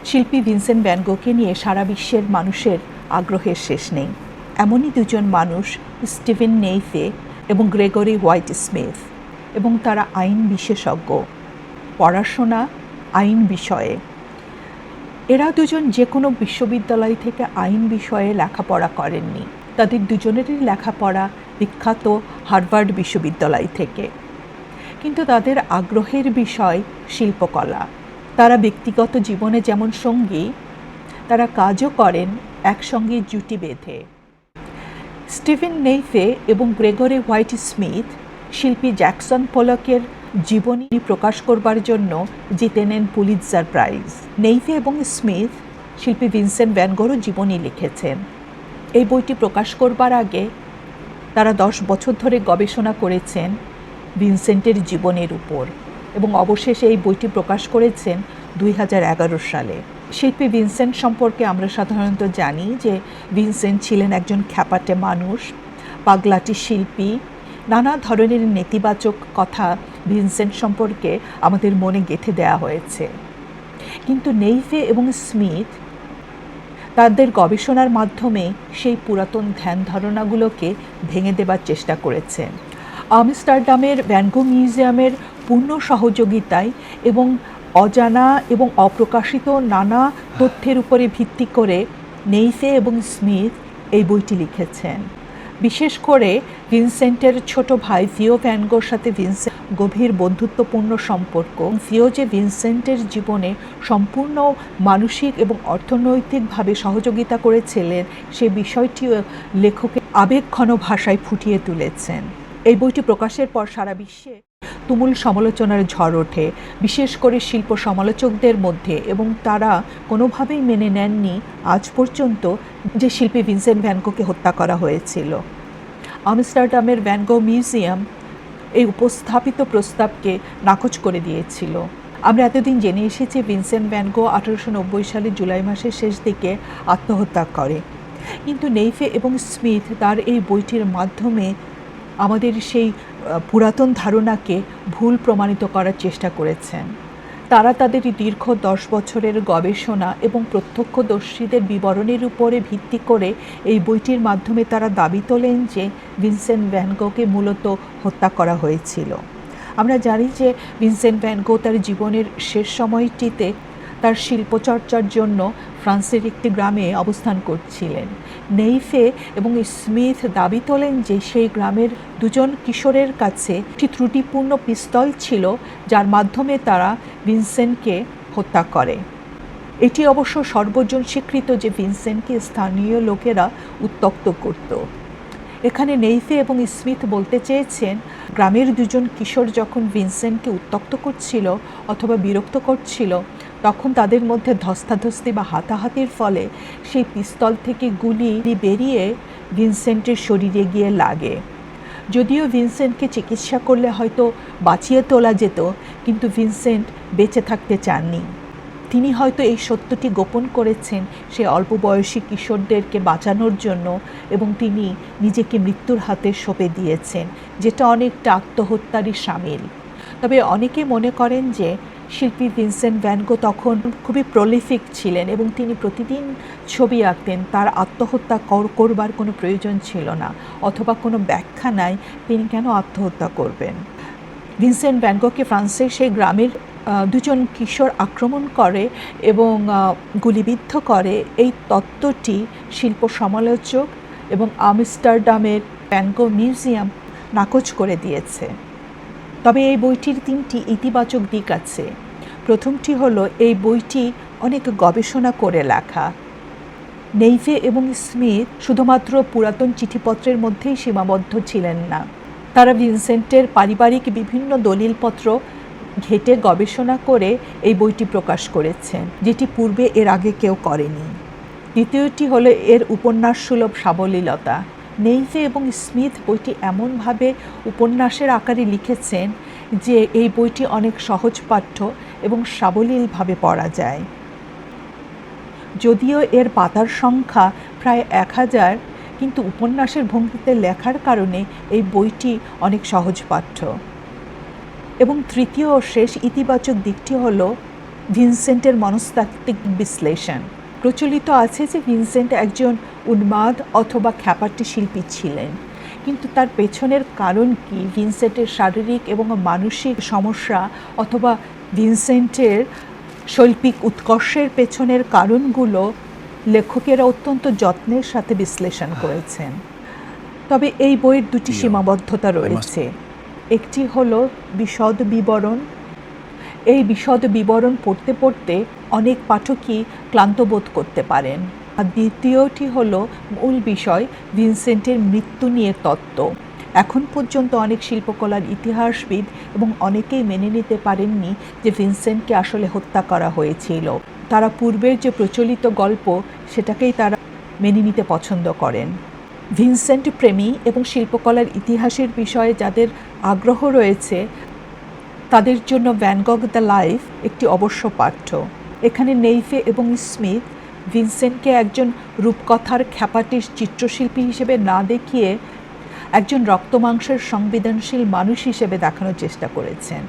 শিল্পী Vincent van গোকে নিয়ে সারা বিশ্বের মানুষের আগ্রহের শেষ নেই। এমনই দুজন মানুষ স্টিভেন নেইফে এবং গ্রেগরি হোয়াইট স্মিথ, এবং তারা আইন বিশেষজ্ঞ, পড়াশোনা আইন বিষয়ে। এরা দুজন যে কোনো বিশ্ববিদ্যালয় থেকে আইন বিষয়ে লেখাপড়া করেননি। তাদের দুজনেরই লেখাপড়া বিখ্যাত হার্ভার্ড বিশ্ববিদ্যালয় থেকে, কিন্তু তাদের আগ্রহের বিষয় শিল্পকলা। তারা ব্যক্তিগত জীবনে যেমন সঙ্গী, তারা কাজও করেন একসঙ্গে জুটি বেঁধে। স্টিভেন নেইফে এবং গ্রেগরি হোয়াইট স্মিথ শিল্পী জ্যাকসন পোলকের জীবনী প্রকাশ করবার জন্য জিতে নেন পুলিৎজার প্রাইজ। নেইফে এবং স্মিথ শিল্পী ভিনসেন্ট ভ্যান গোরও জীবনী লিখেছেন। এই বইটি প্রকাশ করবার আগে তারা 10 বছর ধরে গবেষণা করেছেন ভিনসেন্টের জীবনের উপর, এবং অবশেষে এই বইটি প্রকাশ করেছেন 2011 সালে। শিল্পী ভিনসেন্ট সম্পর্কে আমরা সাধারণত জানি যে ভিনসেন্ট ছিলেন একজন খ্যাপাটে মানুষ, পাগলাটি শিল্পী। নানা ধরনের নেতিবাচক কথা ভিনসেন্ট সম্পর্কে আমাদের মনে গেঁথে দেওয়া হয়েছে, কিন্তু নেইফে এবং স্মিথ তাদের গবেষণার মাধ্যমে সেই পুরাতন ধ্যান ধারণাগুলোকে ভেঙে দেবার চেষ্টা করেছেন। আমস্টারডামের ভ্যান গো মিউজিয়ামের পূর্ণ সহযোগিতায় এবং অজানা এবং অপ্রকাশিত নানা তথ্যের উপরে ভিত্তি করে নেইফে এবং স্মিথ এই বইটি লিখেছেন। বিশেষ করে ভিনসেন্টের ছোট ভাই ভিও ভ্যান গোর সাথে ভিনসেন্ট গভীর বন্ধুত্বপূর্ণ সম্পর্ক। ভিও যে ভিনসেন্টের জীবনে সম্পূর্ণ মানসিক এবং অর্থনৈতিকভাবে সহযোগিতা করেছিলেন, সে বিষয়টিও লেখকের আবেগঘন ভাষায় ফুটিয়ে তুলেছেন। এই বইটি প্রকাশের পর সারা বিশ্বে তুমুল সমালোচনার ঝড় ওঠে, বিশেষ করে শিল্প সমালোচকদের মধ্যে, এবং তারা কোনোভাবেই মেনে নেননি আজ পর্যন্ত যে শিল্পী ভিনসেন্ট ভ্যান গোকে হত্যা করা হয়েছিল। আমস্টারডামের ভ্যান গো মিউজিয়াম এই উপস্থাপিত প্রস্তাবকে নাকচ করে দিয়েছিল। আমরা এতদিন জেনে এসেছি ভিনসেন্ট ভ্যান গো 1890 সালে জুলাই মাসের শেষ দিকে আত্মহত্যা করে, কিন্তু নেইফে এবং স্মিথ তার এই বইটির মাধ্যমে আমাদের সেই পুরাতন ধারণাকে ভুল প্রমাণিত করার চেষ্টা করেছেন। তারা তাদের দীর্ঘ 10 বছরের গবেষণা এবং প্রত্যক্ষদর্শীদের বিবরণের উপরে ভিত্তি করে এই বইটির মাধ্যমে তারা দাবি তোলেন যে ভিনসেন্ট ভ্যান গোকে মূলত হত্যা করা হয়েছিল। আমরা জানি যে ভিনসেন্ট ভ্যান গো তার জীবনের শেষ সময়টিতে তার শিল্পচর্চার জন্য ফ্রান্সের একটি গ্রামে অবস্থান করছিলেন। নেইফে এবং স্মিথ দাবি তোলেন যে সেই গ্রামের দুজন কিশোরের কাছে একটি ত্রুটিপূর্ণ পিস্তল ছিল, যার মাধ্যমে তারা ভিনসেন্টকে হত্যা করে। এটি অবশ্য সর্বজন স্বীকৃত যে ভিনসেন্টকে স্থানীয় লোকেরা উত্ত্যক্ত করত। এখানে নেইফে এবং স্মিথ বলতে চেয়েছেন, গ্রামের দুজন কিশোর যখন ভিনসেন্টকে উত্ত্যক্ত করছিল অথবা বিরক্ত করছিল, তখন তাদের মধ্যে ধস্তাধস্তি বা হাতাহাতির ফলে সেই পিস্তল থেকে গুলি বেরিয়ে ভিনসেন্টের শরীরে গিয়ে লাগে। যদিও ভিনসেন্টকে চিকিৎসা করলে হয়তো বাঁচিয়ে তোলা যেত, কিন্তু ভিনসেন্ট বেঁচে থাকতে চাননি। তিনি হয়তো এই সত্যটি গোপন করেছেন সে অল্প বয়সী কিশোরদেরকে বাঁচানোর জন্য, এবং তিনি নিজেকে মৃত্যুর হাতে সঁপে দিয়েছেন, যেটা অনেকটা আত্মহত্যারই শামিল। তবে অনেকে মনে করেন যে শিল্পী ভিনসেন্ট ভ্যান গো তখন খুবই প্রলিফিক ছিলেন এবং তিনি প্রতিদিন ছবি আঁকতেন। তার আত্মহত্যা করবার কোনো প্রয়োজন ছিল না, অথবা কোনো ব্যাখ্যা নাই তিনি কেন আত্মহত্যা করবেন। ভিনসেন্ট ভ্যান গোকে ফ্রান্সের সেই গ্রামের দুজন কিশোর আক্রমণ করে এবং গুলিবিদ্ধ করে, এই তত্ত্বটি শিল্প সমালোচক এবং আমস্টারডামের ভ্যান গো মিউজিয়াম নাকচ করে দিয়েছে। তবে এই বইটির 3টি ইতিবাচক দিক আছে। প্রথমটি হলো এই বইটি অনেক গবেষণা করে লেখা। নেইফে এবং স্মিথ শুধুমাত্র পুরাতন চিঠিপত্রের মধ্যেই সীমাবদ্ধ ছিলেন না, তারা ভিনসেন্টের পারিবারিক বিভিন্ন দলিলপত্র ঘেঁটে গবেষণা করে এই বইটি প্রকাশ করেছেন, যেটি পূর্বে এর আগে কেউ করেনি। দ্বিতীয়টি হলো এর উপন্যাস সুলভ সাবলীলতা। নেইফে এবং স্মিথ বইটি এমনভাবে উপন্যাসের আকারে লিখেছেন যে এই বইটি অনেক সহজপাঠ্য এবং সাবলীলভাবে পড়া যায়। যদিও এর পাতার সংখ্যা প্রায় 1000, কিন্তু উপন্যাসের ভঙ্গিতে লেখার কারণে এই বইটি অনেক সহজপাঠ্য। এবং তৃতীয় ও শেষ ইতিবাচক দিকটি হলো ভিনসেন্টের মনস্তাত্ত্বিক বিশ্লেষণ। প্রচলিত আছে যে ভিনসেন্ট একজন উন্মাদ অথবা খ্যাপাটে শিল্পী ছিলেন, কিন্তু তার পেছনের কারণ কি, ভিনসেন্টের শারীরিক এবং মানসিক সমস্যা অথবা ভিনসেন্টের শৈল্পিক উৎকর্ষের পেছনের কারণগুলো লেখকেরা অত্যন্ত যত্নের সাথে বিশ্লেষণ করেছেন। তবে এই বইয়ের দুটি সীমাবদ্ধতা রয়েছে। একটি হলো বিশদ বিবরণ। এই বিশদ বিবরণ পড়তে পড়তে অনেক পাঠকই ক্লান্ত বোধ করতে পারেন। আর দ্বিতীয়টি হলো মূল বিষয়, ভিনসেন্টের মৃত্যু নিয়ে তত্ত্ব। এখন পর্যন্ত অনেক শিল্পকলার ইতিহাসবিদ এবং অনেকেই মেনে নিতে পারেননি যে ভিনসেন্টকে আসলে হত্যা করা হয়েছিল। তারা পূর্বের যে প্রচলিত গল্প সেটাকেই তারা মেনে নিতে পছন্দ করেন। ভিনসেন্ট প্রেমী এবং শিল্পকলার ইতিহাসের বিষয়ে যাদের আগ্রহ রয়েছে তাদের জন্য ভ্যান গঘ দ্য লাইফ একটি অবশ্য পাঠ্য। এখানে নেইফে এবং স্মিথ ভিনসেন্টকে একজন রূপকথার খ্যাপাটে চিত্রশিল্পী হিসেবে না দেখিয়ে একজন রক্তমাংসের সংবেদনশীল মানুষ হিসেবে দেখানোর চেষ্টা করেছেন।